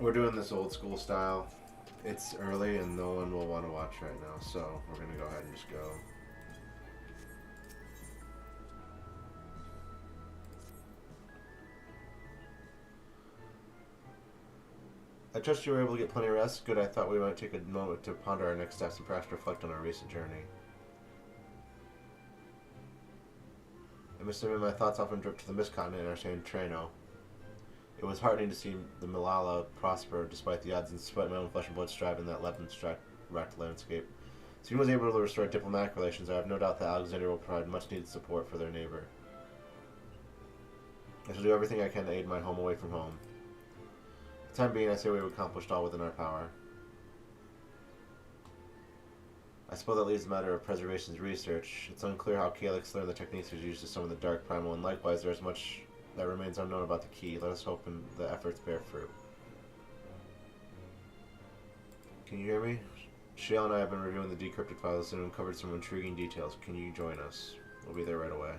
We're doing this old school style. It's early and no one will want to watch right now, so we're gonna go ahead and just go. I trust you were able to get plenty of rest. Good, I thought we might take a moment to ponder our next steps and perhaps reflect on our recent journey. I must admit my thoughts often drift to the Mist Continent and our San Treno. It was heartening to see the Malala prosper despite the odds and despite my own flesh and blood strive in that Lebanon-wrecked landscape. Sweden was able to restore diplomatic relations. I have no doubt that Alexandria will provide much-needed support for their neighbor. I shall do everything I can to aid my home away from home. For the time being, I say we have accomplished all within our power. I suppose that leaves the matter of preservation's research. It's unclear how Calyx learned the techniques used to summon the Dark Primal, and likewise there is much that remains unknown about the key. Let us hope the efforts bear fruit. Can you hear me? Shale and I have been reviewing the decrypted files and uncovered some intriguing details. Can you join us? We'll be there right away.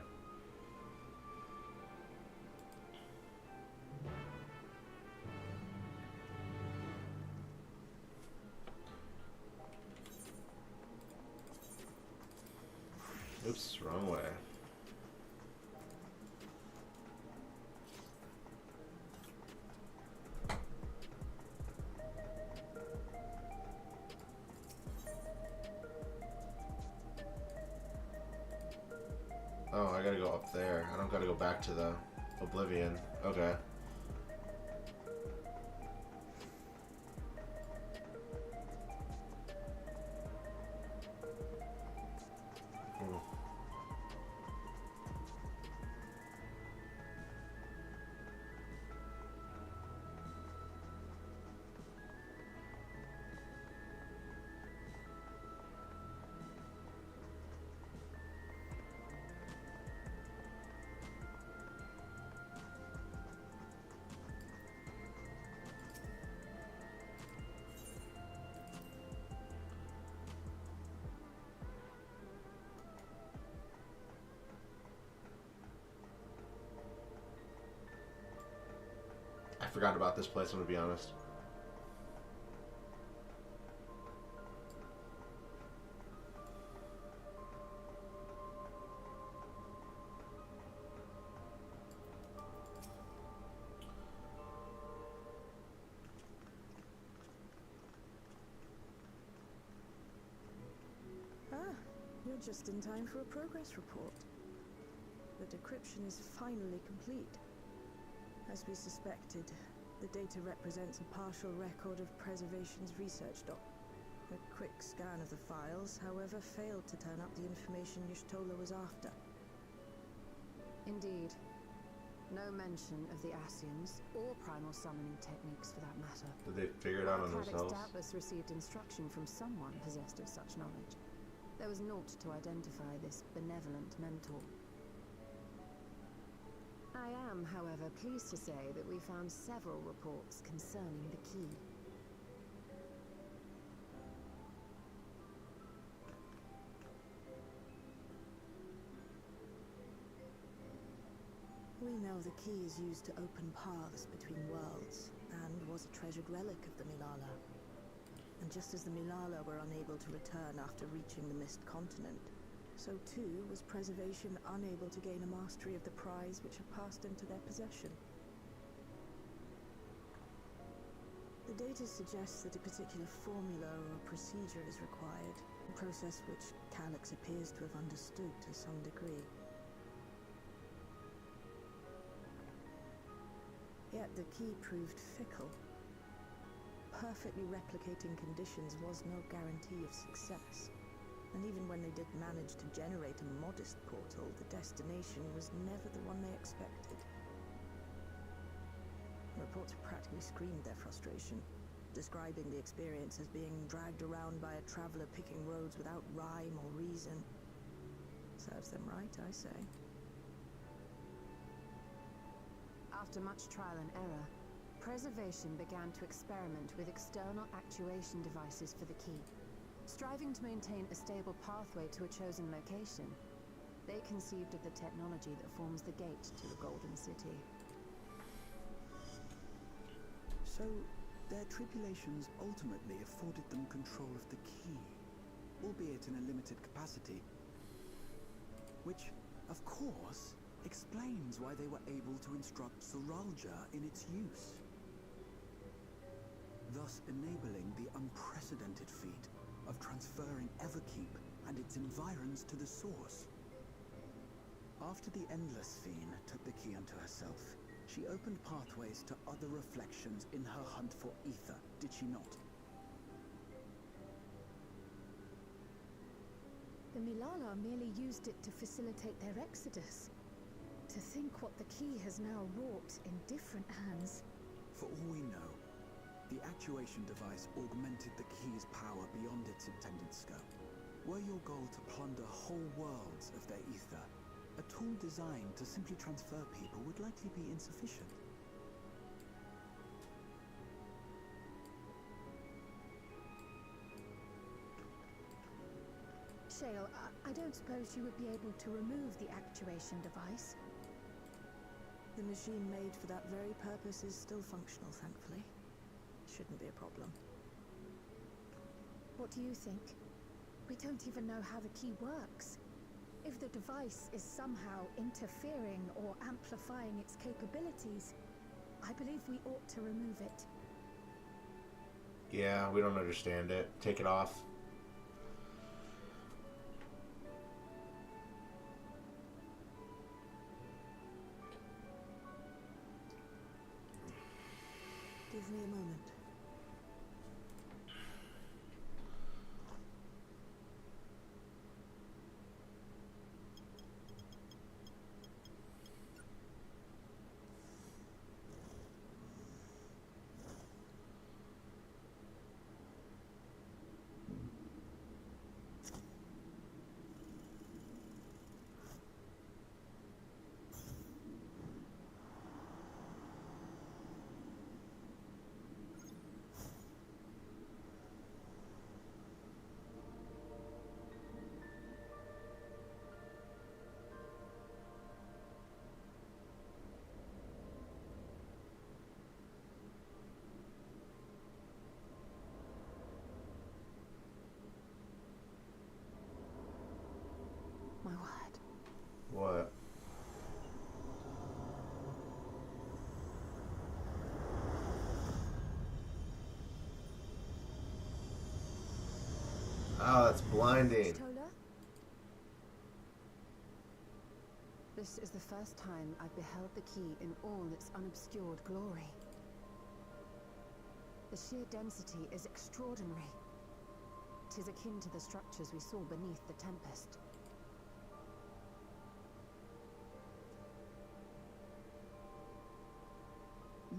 Oops, wrong way. Oh, I gotta go up there. I don't gotta go back to the Oblivion. Okay. I forgot about this place, I'm gonna be honest. Ah, you're just in time for a progress report. The decryption is finally complete. As we suspected, the data represents a partial record of Preservation's research doc. A quick scan of the files, however, failed to turn up the information Y'shtola was after. Indeed. No mention of the Ascians, or primal summoning techniques for that matter. Did they figure it out on Calyx themselves? doubtless received instruction from someone possessed of such knowledge. There was naught to identify this benevolent mentor. I am, however, pleased to say that we found several reports concerning the key. We know the key is used to open paths between worlds, and was a treasured relic of the Milala. And just as the Milala were unable to return after reaching the Mist Continent, so too was Preservation unable to gain a mastery of the prize which had passed into their possession. The data suggests that a particular formula or procedure is required, a process which Calyx appears to have understood to some degree. Yet the key proved fickle. Perfectly replicating conditions was no guarantee of success. And even when they did manage to generate a modest portal, the destination was never the one they expected. Reports practically screamed their frustration, describing the experience as being dragged around by a traveler picking roads without rhyme or reason. Serves them right, I say. After much trial and error, Preservation began to experiment with external actuation devices for the key. Striving to maintain a stable pathway to a chosen location, they conceived of the technology that forms the gate to the Golden City. So, Their tribulations ultimately afforded them control of the key, albeit in a limited capacity. Which, of course, explains why they were able to instruct Zoralja in its use, thus enabling the unprecedented feat of transferring Everkeep and its environs to the source. After the Endless Fiend took the key unto herself, she opened pathways to other reflections in her hunt for ether, did she not? The Milala merely used it to facilitate their exodus. To think what the key has now wrought in different hands. For all we know, the actuation device augmented the key's power beyond its intended scope. Were your goal to plunder whole worlds of their ether, a tool designed to simply transfer people would likely be insufficient. Shale, I don't suppose you would be able to remove the actuation device? The machine made for that very purpose is still functional, thankfully. Shouldn't be a problem. What do you think? We don't even know how the key works. If the device is somehow interfering or amplifying its capabilities, I believe we ought to remove it. Yeah, we don't understand it. Take it off. Give me a moment. My word. What? Oh, that's blinding. Stola? This is the first time I've beheld the key in all its unobscured glory. The sheer density is extraordinary. 'Tis akin to the structures we saw beneath the Tempest.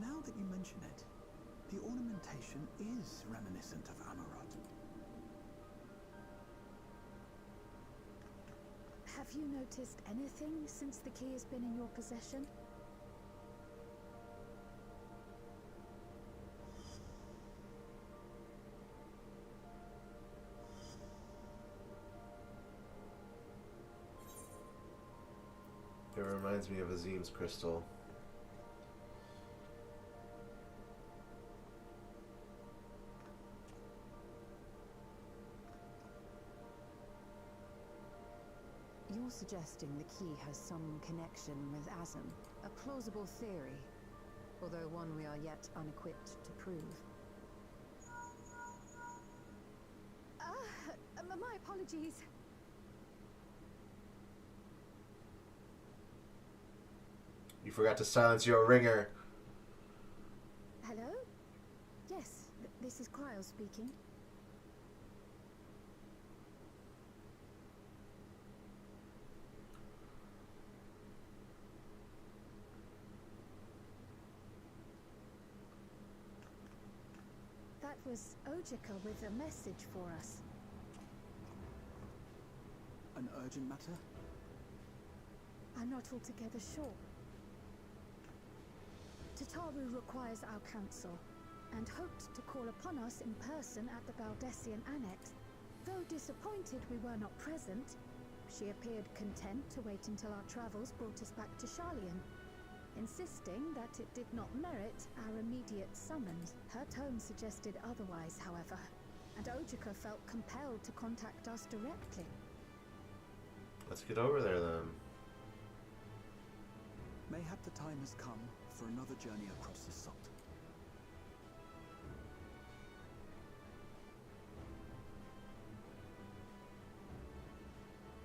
Now that you mention it, the ornamentation is reminiscent of Amarot. Have you noticed anything since the key has been in your possession? It reminds me of Azim's crystal. You're suggesting the key has some connection with Azim. A plausible theory, although one we are yet unequipped to prove. My apologies. You forgot to silence your ringer. Hello? Yes, this is Cryo speaking. That was Ojika with a message for us. An urgent matter? I'm not altogether sure. Tataru requires our counsel, and hoped to call upon us in person at the Baldessian Annex. Though disappointed we were not present, she appeared content to wait until our travels brought us back to Sharlayan. insisting that it did not merit our immediate summons. Her tone suggested otherwise, however, and Ojika felt compelled to contact us directly. Let's get over there then. Mayhap the time has come for another journey across the salt.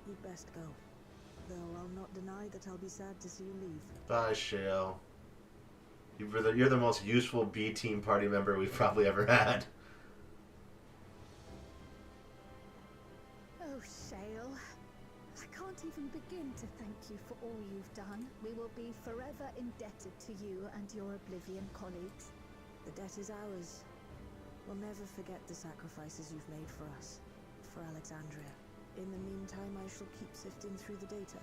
You'd best go. Though I'll not deny that I'll be sad to see you leave. Bye, Shale. You're the most useful B-team party member we've probably ever had. Oh, Shale. I can't even begin to thank you for all you've done. We will be forever indebted to you and your Oblivion colleagues. The debt is ours. We'll never forget the sacrifices you've made for us. For Alexandria. In the meantime, I shall keep sifting through the data.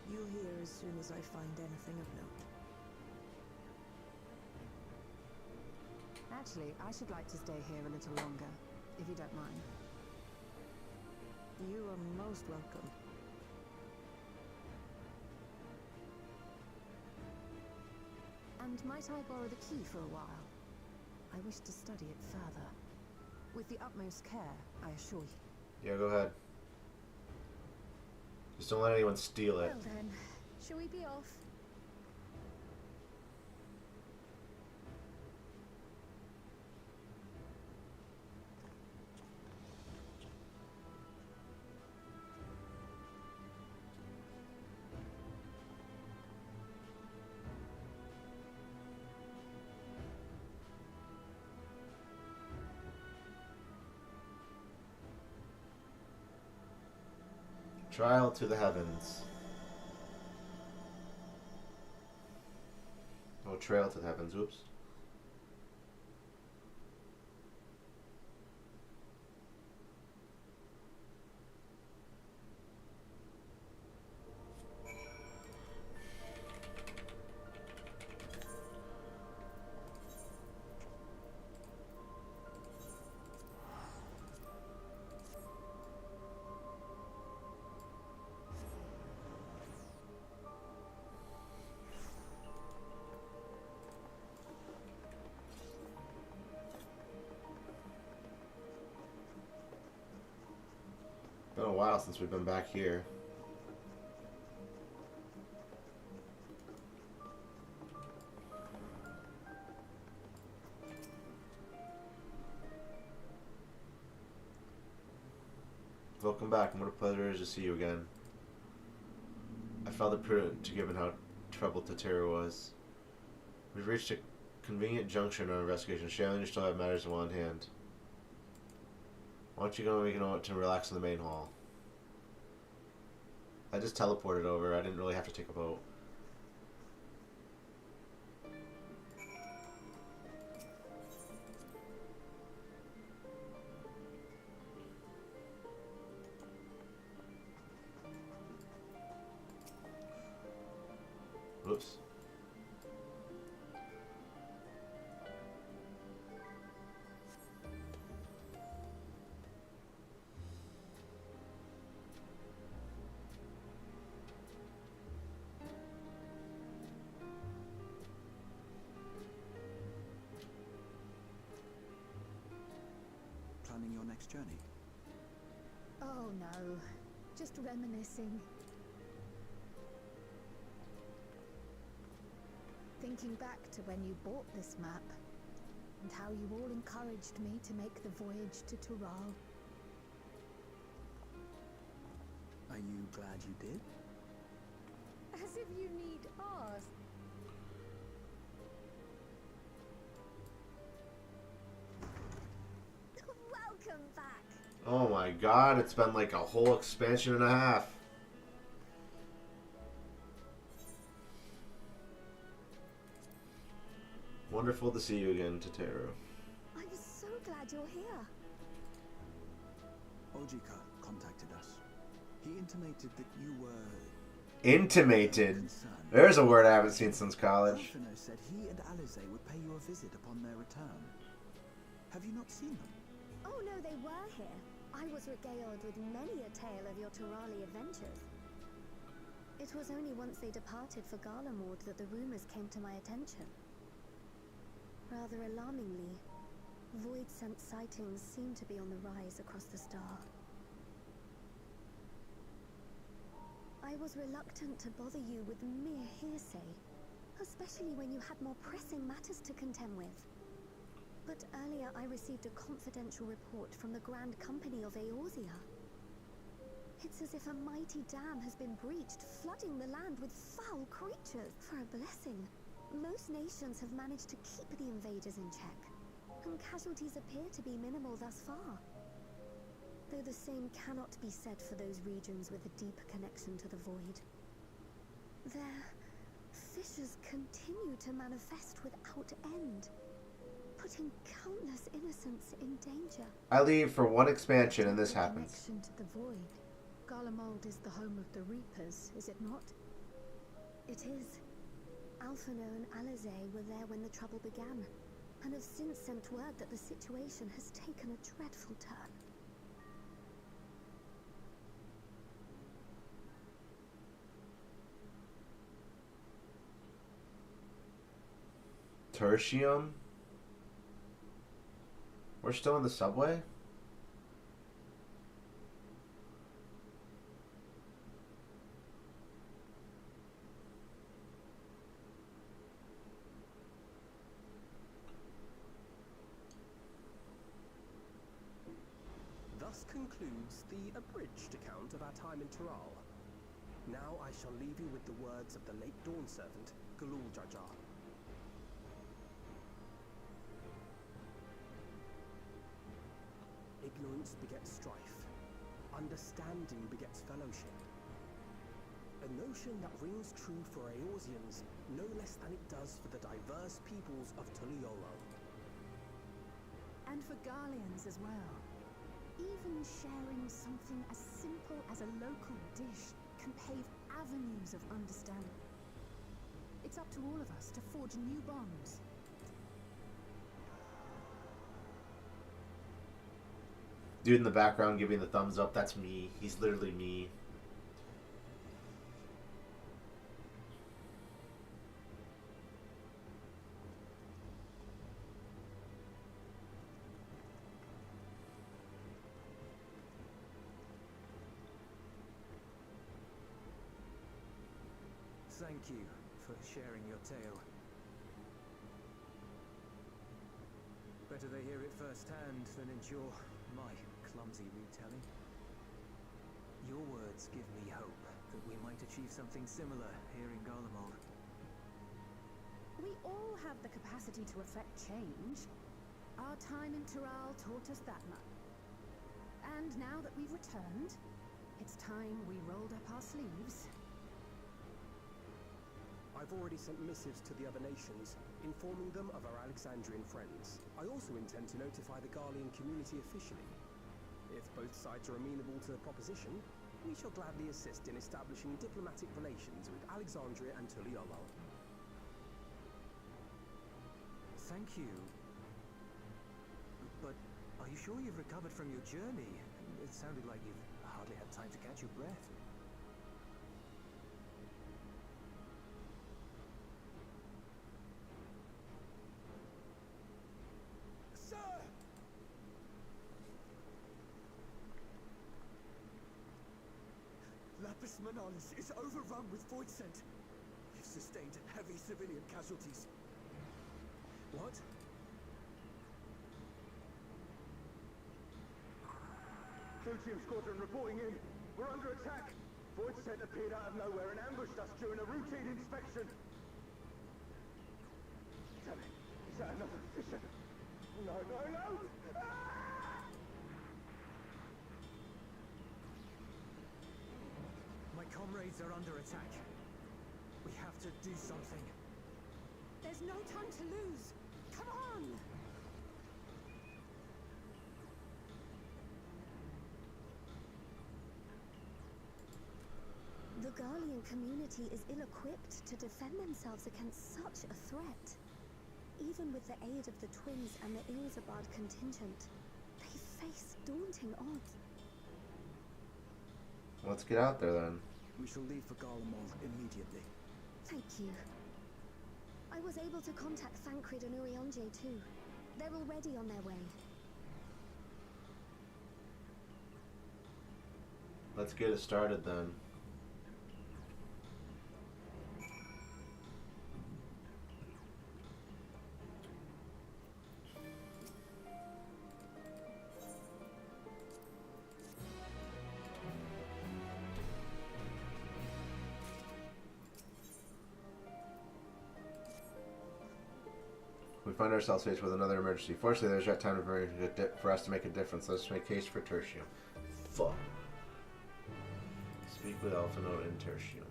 You'll hear as soon as I find anything of note. Actually, I should like to stay here a little longer, if you don't mind. You are most welcome. And might I borrow the key for a while? I wish to study it further. With the utmost care, I assure you. Yeah, go ahead. Just don't let anyone steal it. Well then, shall we be off? Trial to the heavens. Oh, trail to the heavens. Oops. Been a while since we've been back here. Welcome back, and what a pleasure it is to see you again. I felt it prudent, given how troubled Tatera was. We've reached a convenient juncture in our investigation. Shale and you still have matters in one hand. Why don't you go and we can to relax in the main hall? I just teleported over. I didn't really have to take a boat. Whoops. Planning your next journey? Oh no, just reminiscing. Thinking back to when you bought this map, and how you all encouraged me to make the voyage to Tural. Are you glad you did? As if you need ask. Welcome back. Oh my god, it's been like a whole expansion and a half. Wonderful to see you again, Tatera. I'm so glad you're here. Ojika contacted us. He intimated that you were Intimated? concerned. There's a word I haven't seen since college. Alphino said he and Alize would pay you a visit upon their return. Have you not seen them? Oh no, they were here. I was regaled with many a tale of your Turali adventures. It was only once they departed for Garlemord that the rumors came to my attention. Rather alarmingly, void-sent sightings seem to be on the rise across the star. I was reluctant to bother you with mere hearsay, especially when you had more pressing matters to contend with. But earlier I received a confidential report from the Grand Company of Eorzea. It's as if a mighty dam has been breached, flooding the land with foul creatures. For a blessing, most nations have managed to keep the invaders in check, and casualties appear to be minimal thus far. Though the same cannot be said for those regions with a deep connection to the void. Their fissures continue to manifest without end, putting countless innocents in danger. I leave for one expansion and this happens. Connection to the void. Garlemald is the home of the Reapers, is it not? It is. Alphino and Alizé were there when the trouble began, and have since sent word that the situation has taken a dreadful turn. Tertium? We're still in the subway? Thus concludes the abridged account of our time in Tural. Now I shall leave you with the words of the late Dawn Servant, Galul Jajar. Ignorance begets strife. Understanding begets fellowship. A notion that rings true for Eorzeans no less than it does for the diverse peoples of Tuliolo. And for Garleans as well. Even sharing something as simple as a local dish can pave avenues of understanding. It's up to all of us to forge new bonds. Dude in the background giving the thumbs up, that's me. He's literally me. Thank you for sharing your tale. Better they hear it firsthand than endure my clumsy retelling. Your words give me hope that we might achieve something similar here in Garlemald. We all have the capacity to affect change. Our time in Tural taught us that much. And now that we've returned, it's time we rolled up our sleeves. I've already sent missives to the other nations, informing them of our Alexandrian friends. I also intend to notify the Garlean community officially. If both sides are amenable to the proposition, we shall gladly assist in establishing diplomatic relations with Alexandria and Tuliolo. Thank you. But are you sure you've recovered from your journey? It sounded like you've hardly had time to catch your breath. Lapis Manalis is overrun with void scent. We've sustained heavy civilian casualties. What? Tritium Squadron reporting in. We're under attack. Void scent appeared out of nowhere and ambushed us during a routine inspection. Damn it. Is that another fissure? No, no, no! Ah! My comrades are under attack. We have to do something. There's no time to lose. Come on! The Garlean community is ill-equipped to defend themselves against such a threat. Even with the aid of the twins and the Ilzabad contingent, they face daunting odds. Let's get out there then. We shall leave for Garlemald immediately. Thank you. I was able to contact Thancred and Urianger too. They're already on their way. Let's get it started then. We find ourselves faced with another emergency. Fortunately, there's yet time for us to make a difference. Let's make haste for Tertium. Fuck. Speak with Alphinaud in Tertium.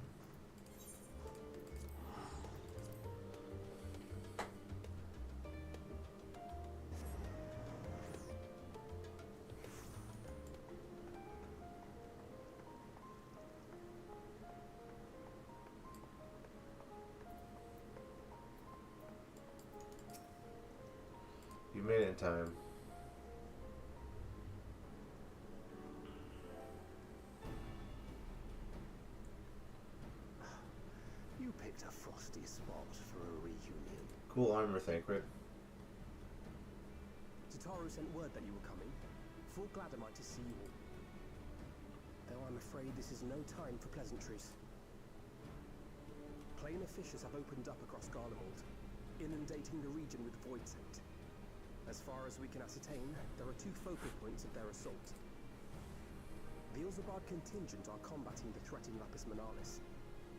You made it in time. You picked a frosty spot for a reunion. Cool armor, Thancred. Tataru sent word that you were coming. Full glad am I to see you all. Though I'm afraid this is no time for pleasantries. Planar fissures have opened up across Garlemald, inundating the region with void scent. As far as we can ascertain, there are two focal points of their assault. The Ilzabard contingent are combating the threat in Lapis Manalis.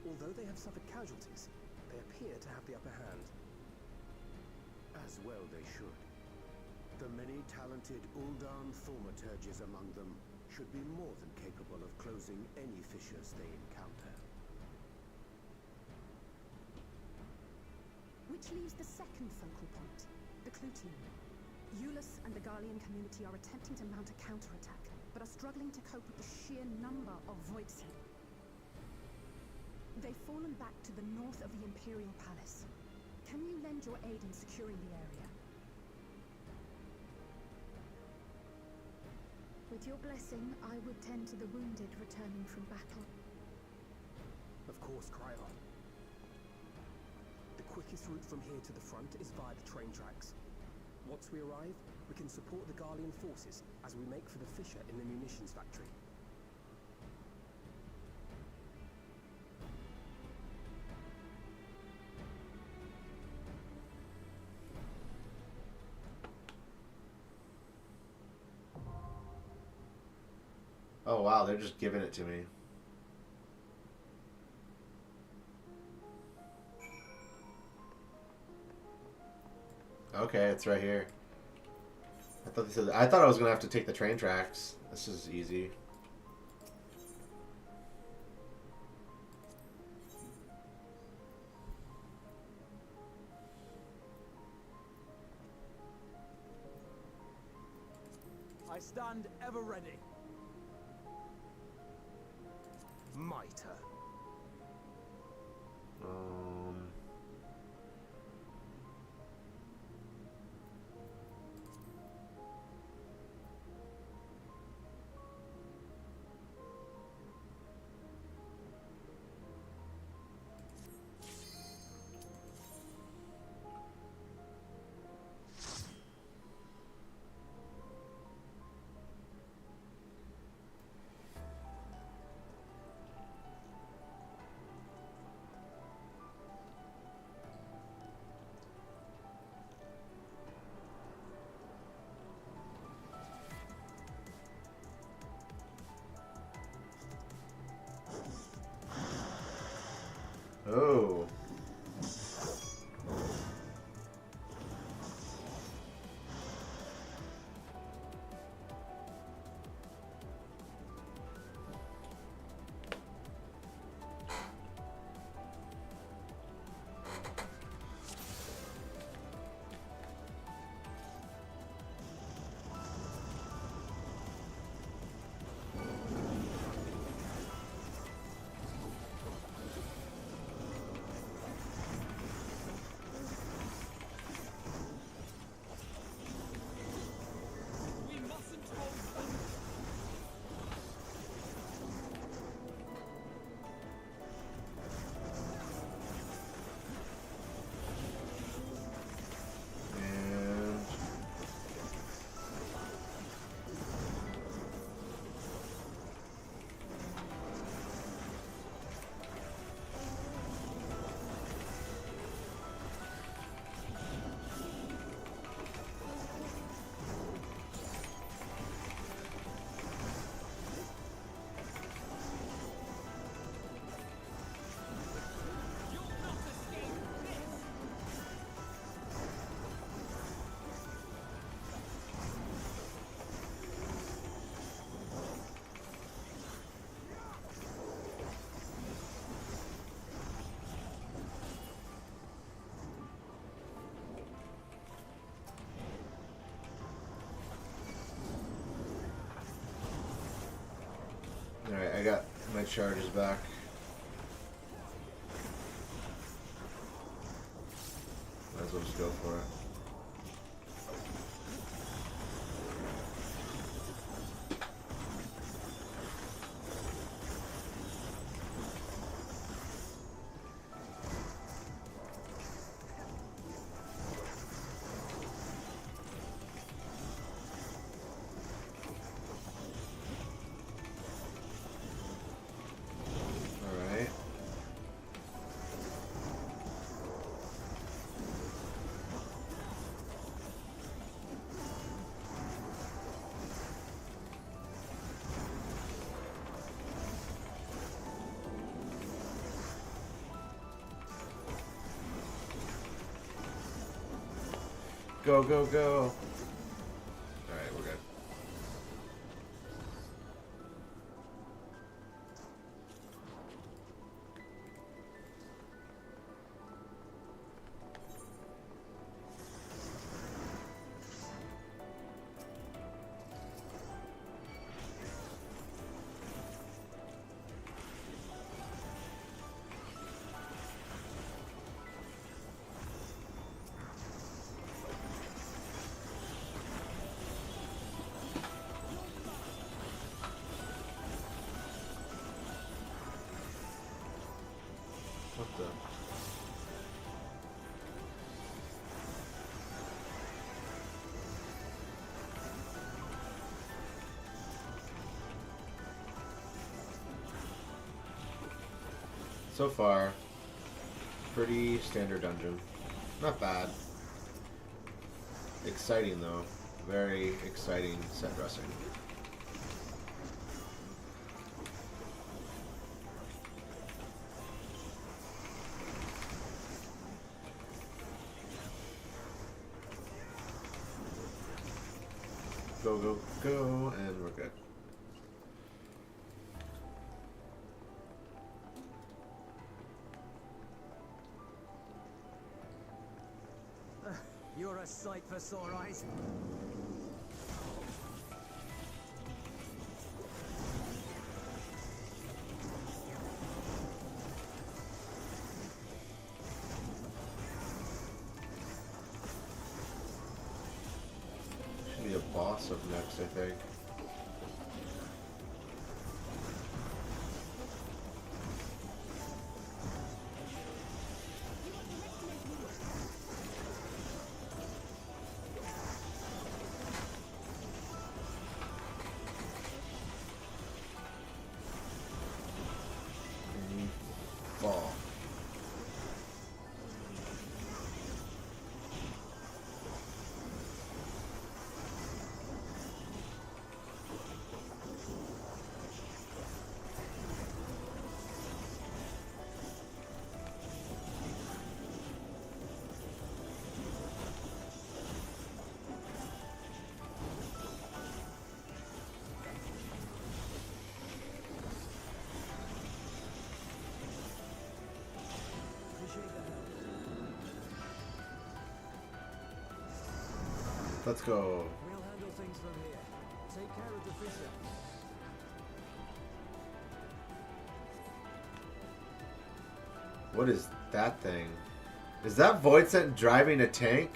Although they have suffered casualties, they appear to have the upper hand. As well they should. The many talented Uldan thaumaturges among them should be more than capable of closing any fissures they encounter. Which leaves the second focal point, the Clutium. Eulus and the Garlean community are attempting to mount a counterattack, but are struggling to cope with the sheer number of Voidsent. They've fallen back to the north of the Imperial Palace. Can you lend your aid in securing the area? With your blessing, I would tend to the wounded returning from battle. Of course, Cryon. The quickest route from here to the front is via the train tracks. Once we arrive, we can support the Garlean forces as we make for the fissure in the munitions factory. Oh wow, they're just giving it to me. Okay, it's right here. I thought I was gonna have to take the train tracks. This is easy. I stand ever ready. Mitre. I got my charges back. Might as well just go for it. Go, go, go. Alright, we're good. What the? So far, pretty standard dungeon. Not bad. Exciting though. Very exciting set dressing. Go, go, go, and we're good. You're a sight for sore eyes. Should be a boss up next, I think. Fall. Let's go. We'll handle things from here. Take care of the fisher. What is that thing? Is that Voidsent driving a tank?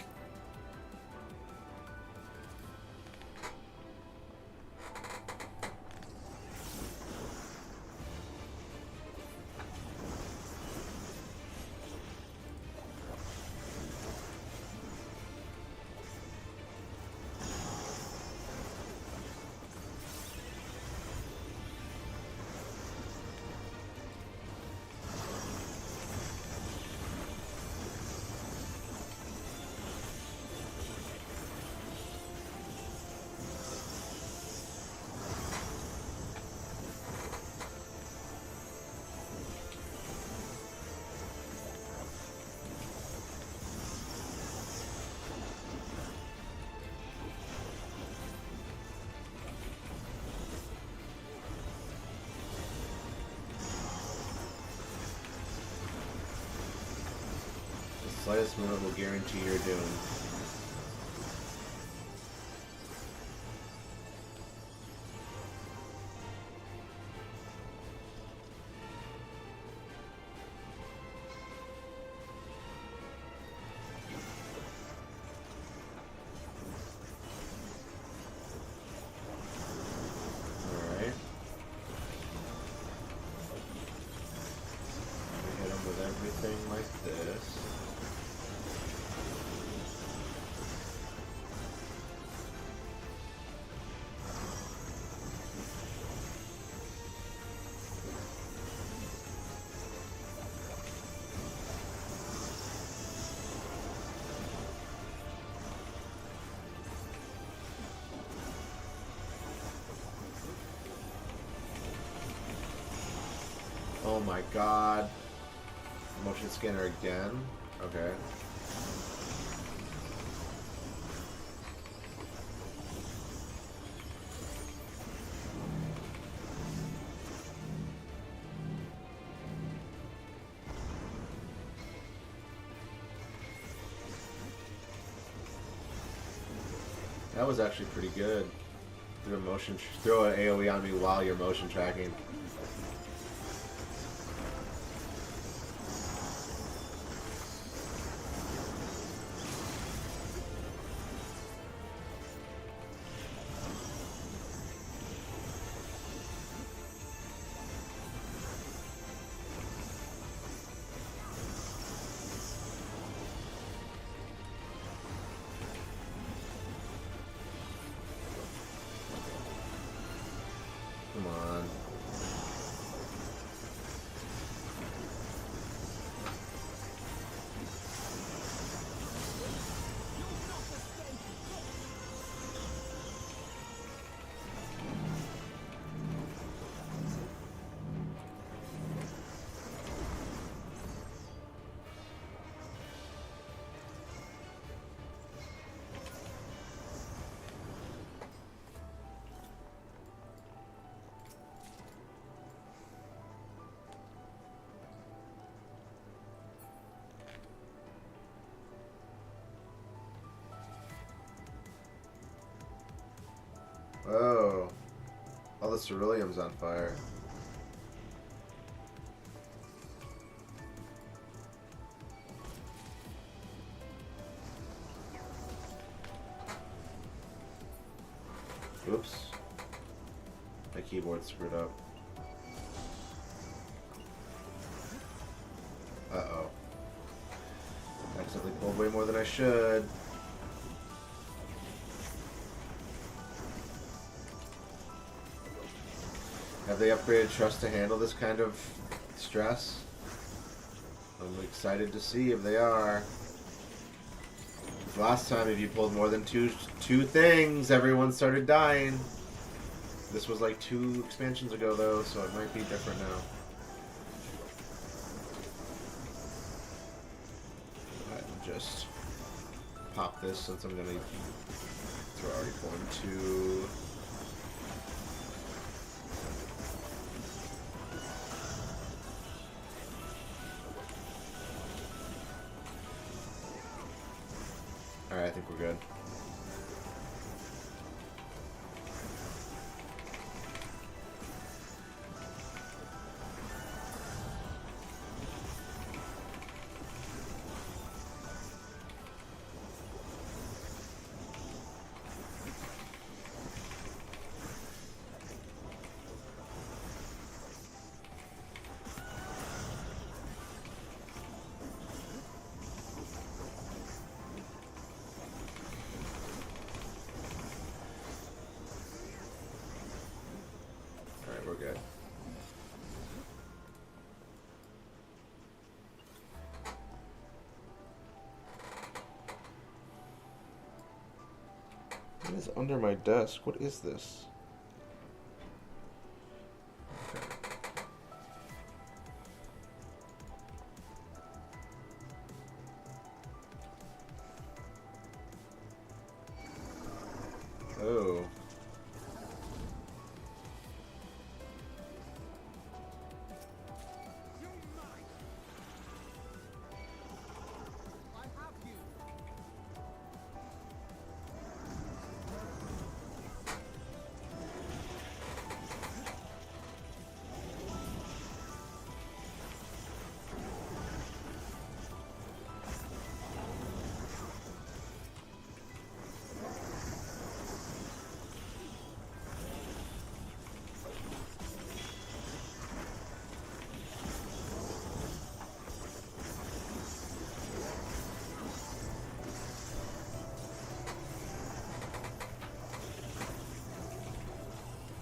The slightest movement will guarantee your doom. my god. Motion scanner again? Okay. That was actually pretty good. Throw an AoE on me while you're motion tracking. Come on. Oh. All the ceruleum's on fire. Oops. My keyboard's screwed up. Uh-oh. Accidentally pulled way more than I should. Have they upgraded Trust to handle this kind of stress? I'm excited to see if they are. Last time, if you pulled more than two things, everyone started dying. This was like 2 expansions ago, though, so it might be different now. Go ahead and just pop this since I'm gonna. We're already pulling 2. Alright, I think we're good. We're good. What is under my desk? What is this? Oh.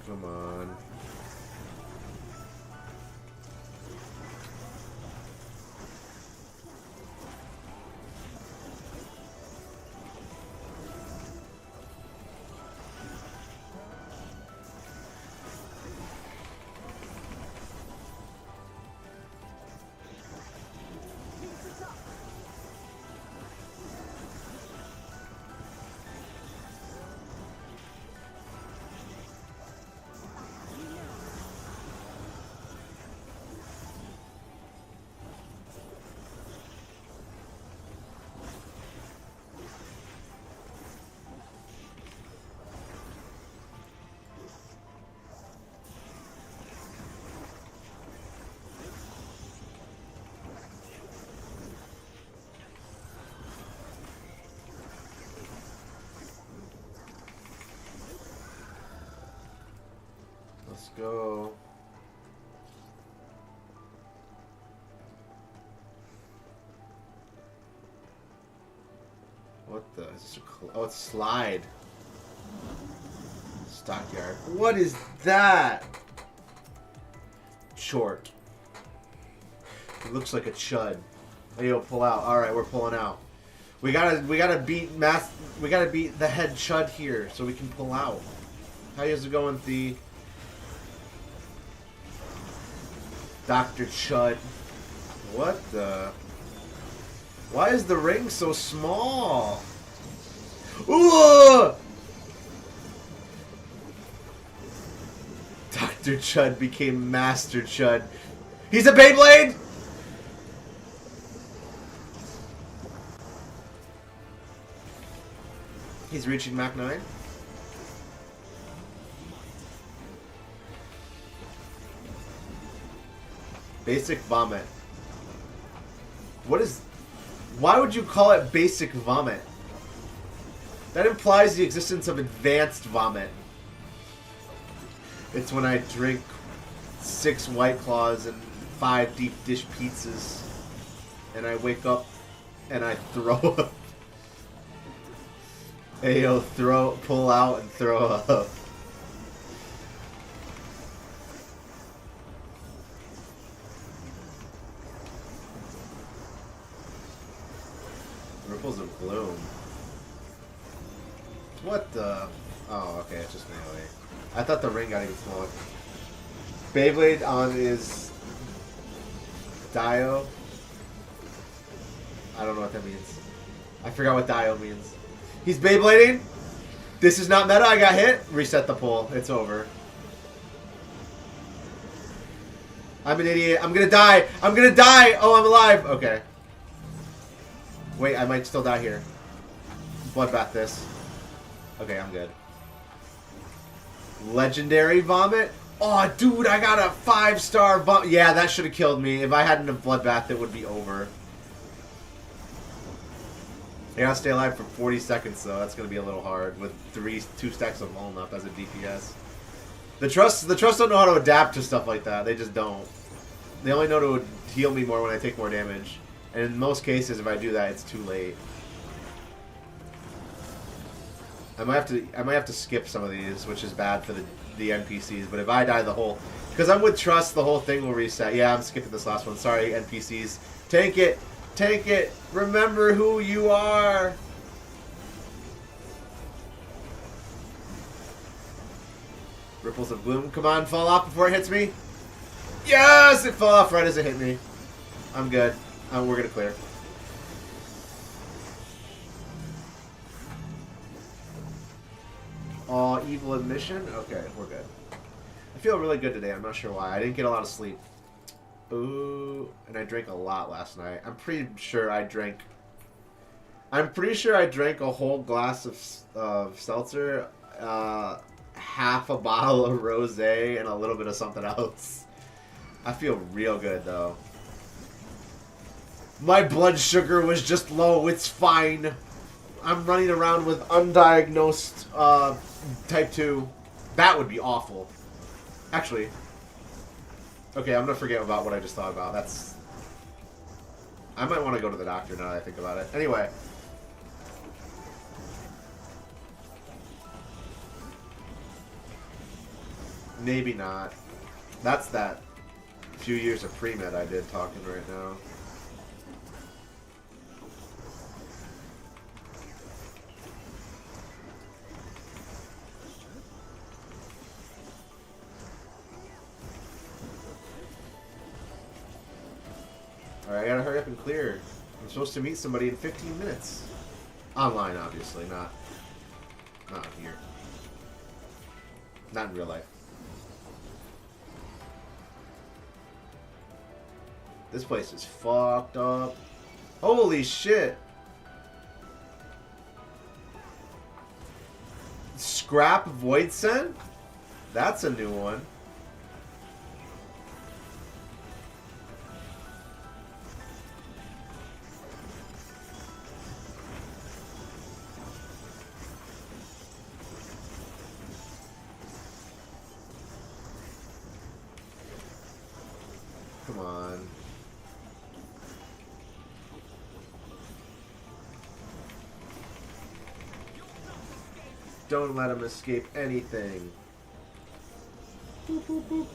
Come on. go. What the? Is this oh, it's slide. Stockyard. What is that? Short. It looks like a chud. Hey, yo, pull out. All right, we're pulling out. We gotta beat the head chud here so we can pull out. How is it going, Thee? Dr. Chud. What the? Why is the ring so small? Ooh! Dr. Chud became Master Chud. He's a Beyblade! He's reaching Mach 9. Basic vomit. What is... Why would you call it basic vomit? That implies the existence of advanced vomit. It's when I drink 6 White Claws and 5 deep dish pizzas. And I wake up and I throw up. Hey, yo, pull out and throw up. Ripples of gloom. What the? Oh, okay, it's just melee. I thought the ring got even smaller. Beyblade on is Dio. I don't know what that means. I forgot what Dio means. He's Beyblading. This is not meta. I got hit. Reset the pull. It's over. I'm an idiot. I'm gonna die. I'm gonna die. Oh, I'm alive. Okay. Wait, I might still die here. Bloodbath this. Okay, I'm good. Legendary vomit? Oh, dude, I got a 5-star vomit. Yeah, that should have killed me. If I hadn't have bloodbath, it would be over. I gotta stay alive for 40 seconds, though. That's gonna be a little hard with 2 stacks of Mullen up as a DPS. The Trust don't know how to adapt to stuff like that. They just don't. They only know to heal me more when I take more damage. And in most cases, if I do that, it's too late. I might have to skip some of these, which is bad for the NPCs. But if I die, because I'm with Trust, the whole thing will reset. Yeah, I'm skipping this last one. Sorry, NPCs. Tank it, tank it. Remember who you are. Ripples of gloom. Come on, fall off before it hits me. Yes, it fell off right as it hit me. I'm good. We're gonna clear. Evil admission? Okay, we're good. I feel really good today. I'm not sure why. I didn't get a lot of sleep. Ooh, and I drank a lot last night. I'm pretty sure I drank a whole glass of seltzer, half a bottle of rosé, and a little bit of something else. I feel real good, though. My blood sugar was just low. It's fine. I'm running around with undiagnosed type 2. That would be awful. Actually. Okay, I'm going to forget about what I just thought about. I might want to go to the doctor now that I think about it. Anyway. Maybe not. That's that few years of pre-med I did talking right now. Alright, I gotta hurry up and clear. I'm supposed to meet somebody in 15 minutes. Online, obviously, not here. Not in real life. This place is fucked up. Holy shit! Scrap Void Scent? That's a new one. Come on. Don't let him escape anything. Boop, boop, boop.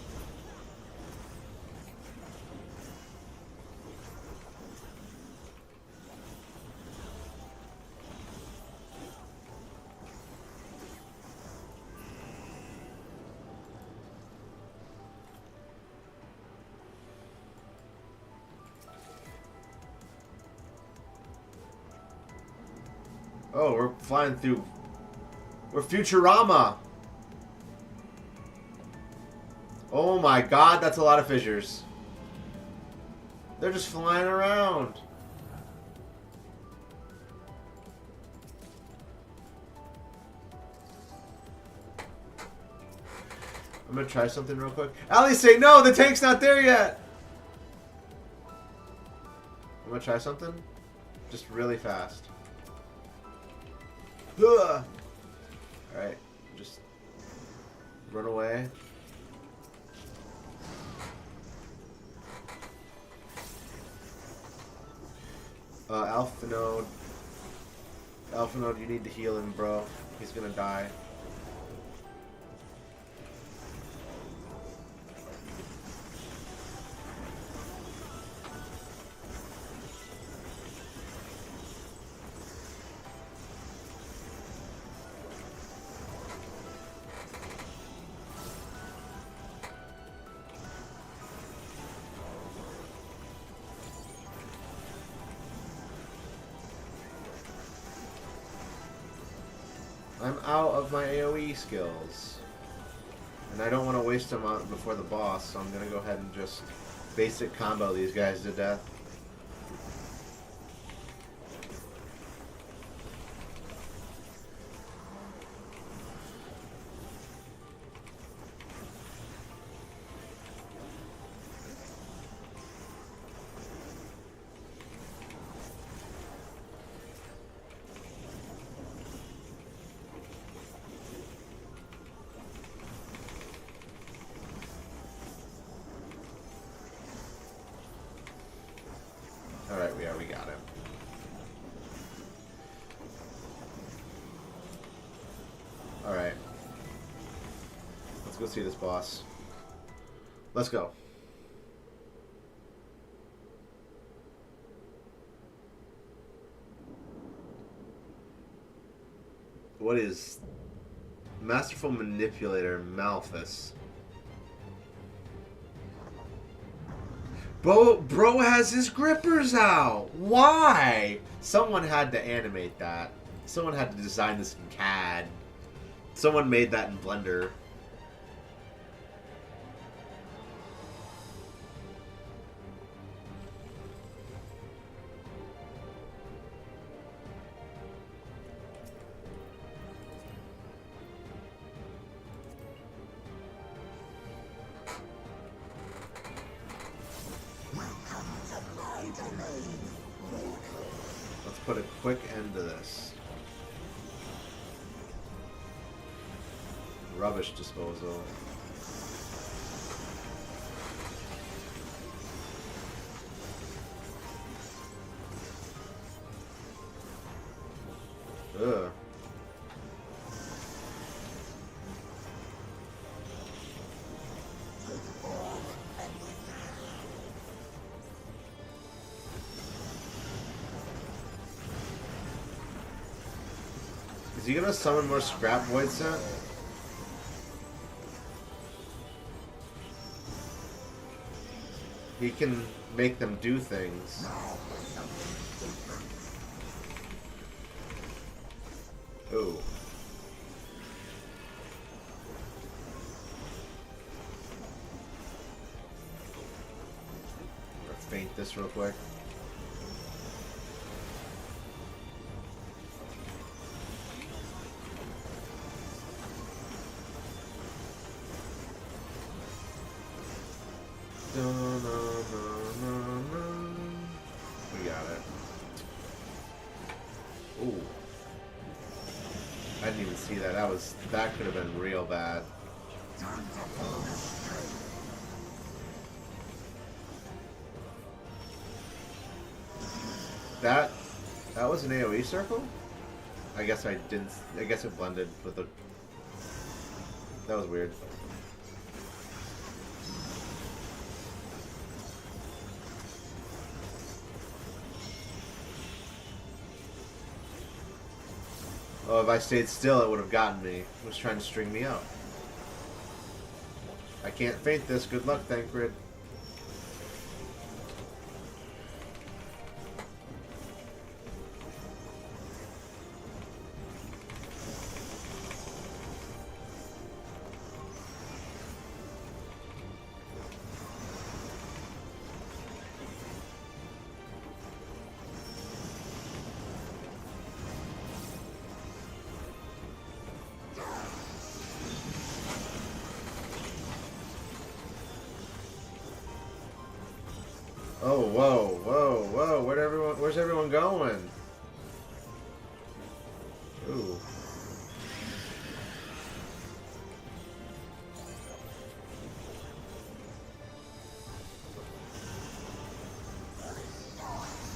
Oh, we're flying through. We're Futurama. Oh my god, that's a lot of fissures. They're just flying around. I'm gonna try something real quick. Allie, say no, the tank's not there yet. I'm gonna try something just really fast. Ugh. Alright, just run away. Alpha Node. Alpha Node, you need to heal him, bro. He's gonna die. I'm out of my AoE skills. And I don't want to waste them on before the boss, so I'm going to go ahead and just basic combo these guys to death. Alright, we got him. Alright. Let's go see this boss. Let's go. What is Masterful Manipulator Malthus? Bro has his grippers out. Why? Someone had to animate that. Someone had to design this in CAD. Someone made that in Blender. Let's put a quick end to this. Rubbish disposal. Ugh. Is he gonna summon more scrap void set? He can make them do things. Ooh. Let's feint this real quick. We got it. Ooh. I didn't even see that. That could have been real bad. That was an AoE circle? I guess I didn't. I guess it blended with the. That was weird. Oh, if I stayed still, it would have gotten me. It was trying to string me up. I can't feint this. Good luck, Thancred. Oh, whoa, whoa, whoa. Where's everyone going? Ooh.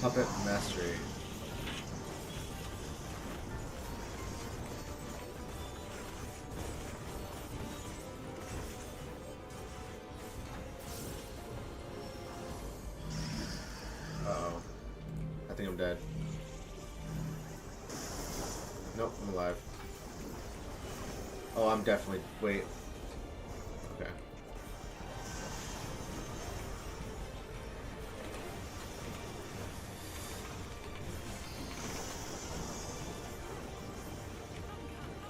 Puppet Mastery. Uh-oh. I think I'm dead. Nope, I'm alive. Oh, I'm definitely... Wait. Okay.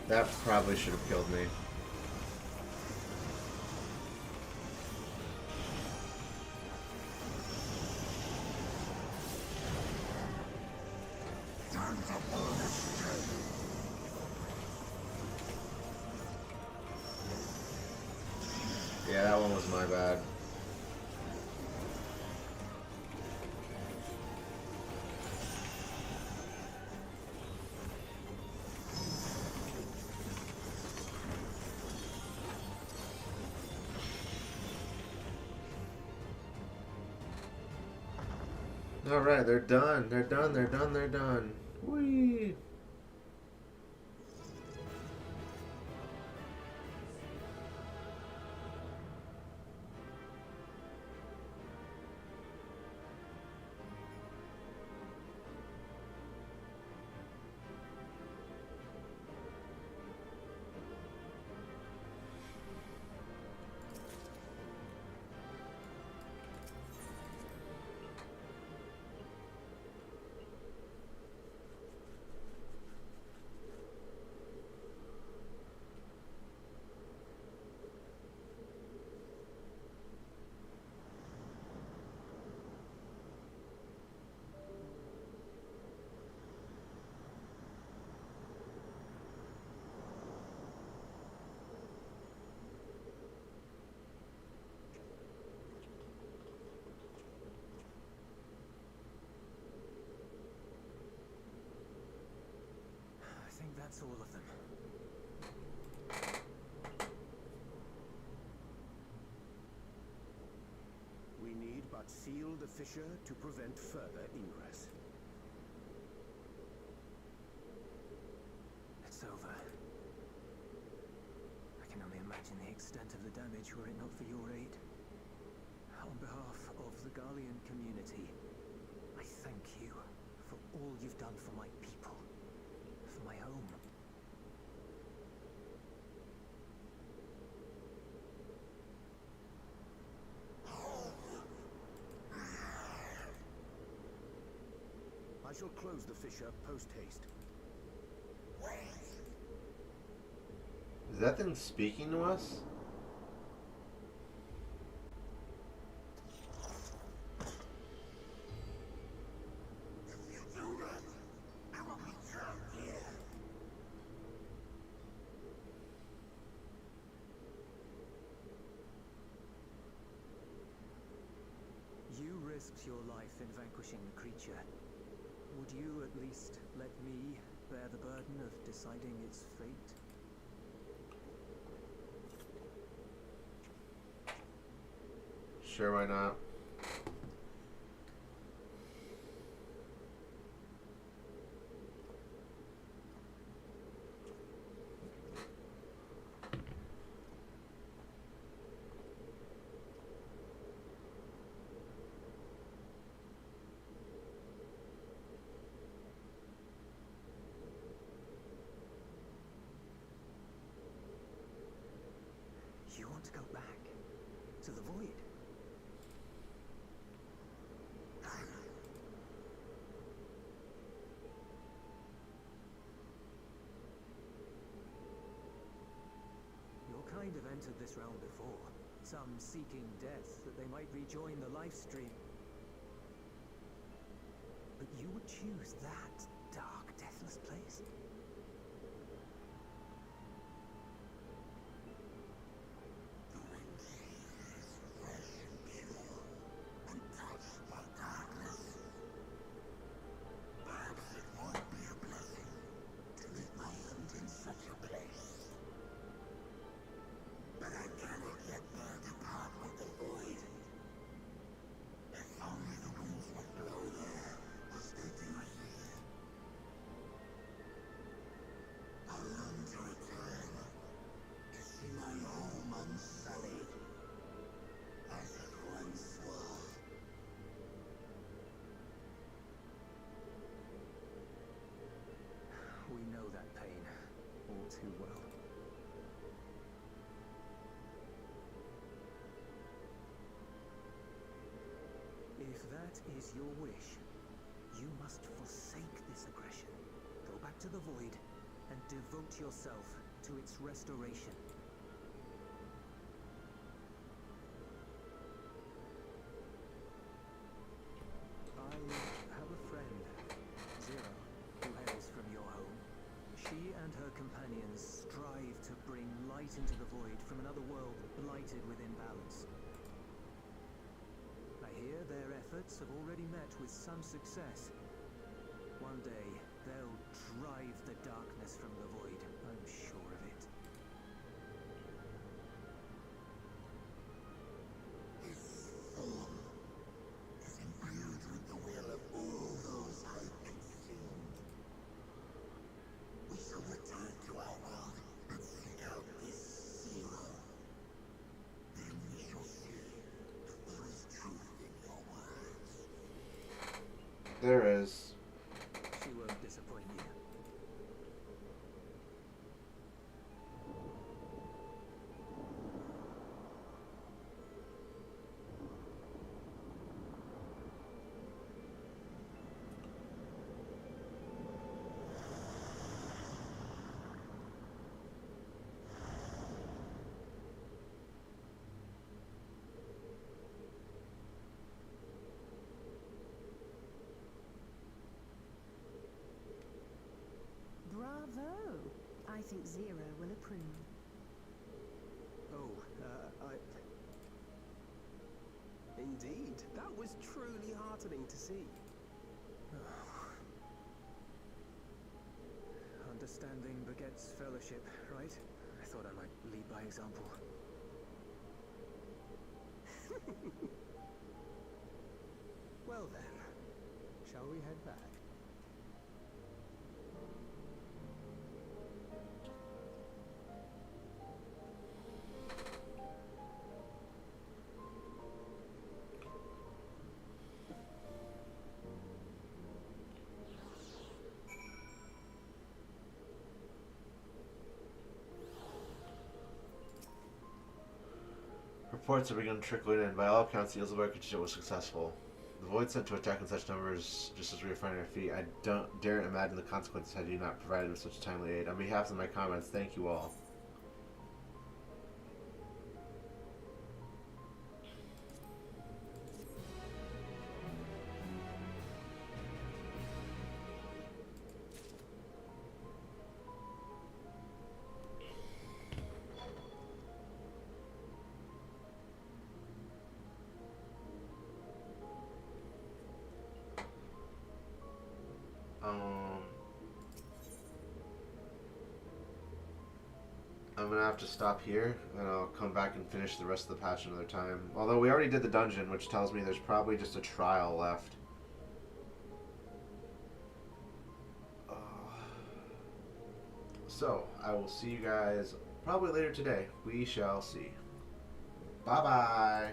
That probably should have killed me. Yeah, that one was my bad. Alright, they're done. They're done. They're done. They're done. Whee! I think that's all of them. We need but seal the fissure to prevent further ingress. It's over. I can only imagine the extent of the damage were it not for your aid. On behalf of the Garlean community, I thank you for all you've done for my people, for my home. I shall close the fissure post-haste. Is that thing speaking to us? You risked your life in vanquishing the creature. Would you at least let me bear the burden of deciding its fate? Sure, why not? you want to go back to the void? Your kind have entered this realm before, some seeking death that they might rejoin the life stream. But you would choose that dark, deathless place? We know that pain all too well. If that is your wish, you must forsake this aggression. Go back to the void and devote yourself to its restoration. I have a friend, Zero, who hails from your home. She and her companions strive to bring light into the void from another world blighted with imbalance. I hear their efforts have already met with some success. One day, they'll drive the darkness from the void, I'm sure of it. There is. She won't disappoint you. Bravo! I think Zero will approve. Oh, Indeed, that was truly heartening to see. Understanding begets fellowship, right? I thought I might lead by example. Well then, shall we head back? Reports have begun trickling in. By all accounts, the Ilsenberg contingent was successful. The Void sent to attack in such numbers just as we were finding our feet. I daren't imagine the consequences had you not provided with such timely aid. On behalf of my comments, thank you all. I'm gonna have to stop here, and I'll come back and finish the rest of the patch another time. Although we already did the dungeon, which tells me there's probably just a trial left. So, I will see you guys probably later today. We shall see. Bye-bye!